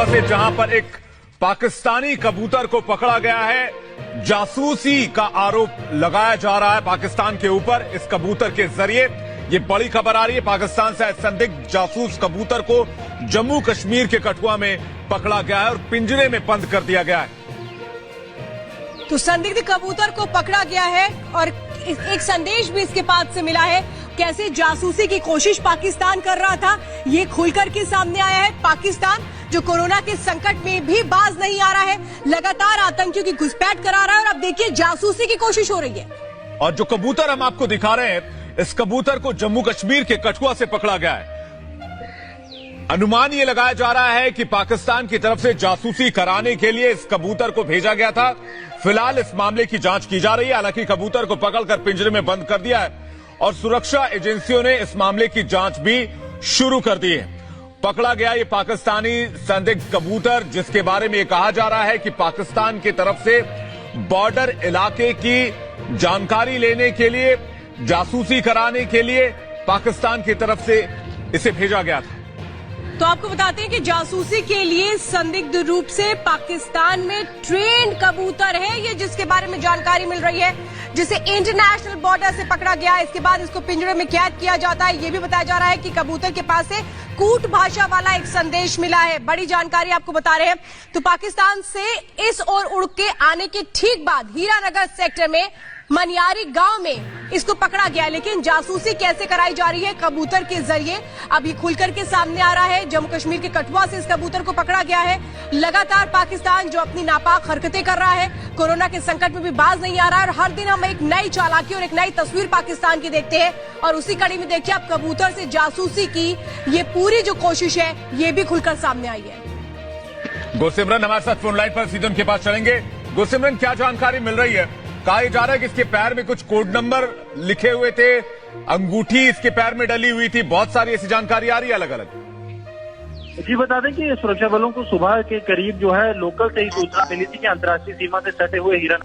कठुआ से, जहां पर एक पाकिस्तानी कबूतर को पकड़ा गया है। जासूसी का आरोप लगाया जा रहा है पाकिस्तान के ऊपर इस कबूतर के जरिए। ये बड़ी खबर आ रही है, पाकिस्तान से संदिग्ध जासूस कबूतर को जम्मू कश्मीर के कठुआ में पकड़ा गया है और पिंजरे में बंद कर दिया गया है। तो संदिग्ध कबूतर को पकड़ा गया है और एक संदेश भी इसके पास से मिला है। कैसे जासूसी की कोशिश पाकिस्तान कर रहा था, ये खुलकर के सामने आया है। पाकिस्तान जो कोरोना के संकट में भी बाज नहीं आ रहा है, लगातार आतंकियों की घुसपैठ करा रहा है और अब देखिए जासूसी की कोशिश हो रही है। और जो कबूतर हम आपको दिखा रहे हैं, इस कबूतर को जम्मू कश्मीर के कठुआ से पकड़ा गया है। अनुमान ये लगाया जा रहा है कि पाकिस्तान की तरफ से जासूसी कराने के लिए इस कबूतर को भेजा गया था। फिलहाल इस मामले की जांच की जा रही है। हालांकि कबूतर को पकड़कर पिंजरे में बंद कर दिया है और सुरक्षा एजेंसियों ने इस मामले की जांच भी शुरू कर दी है। पकड़ा गया ये पाकिस्तानी संदिग्ध कबूतर, जिसके बारे में ये कहा जा रहा है कि पाकिस्तान की तरफ से बॉर्डर इलाके की जानकारी लेने के लिए, जासूसी कराने के लिए पाकिस्तान की तरफ से इसे भेजा गया था। तो आपको बताते हैं कि जासूसी के लिए संदिग्ध रूप से पाकिस्तान में ट्रेंड कबूतर है ये, जिसके बारे में जानकारी मिल रही है, जिसे इंटरनेशनल बॉर्डर से पकड़ा गया। इसके बाद इसको पिंजरे में कैद किया जाता है। ये भी बताया जा रहा है कि कबूतर के पास से कूट भाषा वाला एक संदेश मिला है। बड़ी जानकारी आपको बता रहे हैं। तो पाकिस्तान से इस ओर उड़ के आने के ठीक बाद हीरानगर सेक्टर में मनियारी गांव में इसको पकड़ा गया। लेकिन जासूसी कैसे कराई जा रही है कबूतर के जरिए, अभी खुलकर के सामने आ रहा है। जम्मू कश्मीर के कठुआ से इस कबूतर को पकड़ा गया है। लगातार पाकिस्तान जो अपनी नापाक हरकतें कर रहा है, कोरोना के संकट में भी बाज नहीं आ रहा है और हर दिन हम एक नई चालाकी और एक नई तस्वीर पाकिस्तान की देखते हैं। और उसी कड़ी में देखिए आप कबूतर से जासूसी की ये पूरी जो कोशिश है, ये भी खुलकर सामने आई है। गुरसिमरन हमारे साथ फोन लाइन पर, सीधे उनके पास चलेंगे। गुरसिमरन, क्या जानकारी मिल रही है? कहा जा रहा है कि इसके पैर में कुछ कोड नंबर लिखे हुए थे, अंगूठी इसके पैर में डली हुई थी, बहुत सारी ऐसी जानकारी आ रही है अलग अलग। जी बता दें कि सुरक्षा बलों को सुबह के करीब जो है लोकल से ही सूचना मिली थी कि अंतर्राष्ट्रीय सीमा से सटे हुए हिरन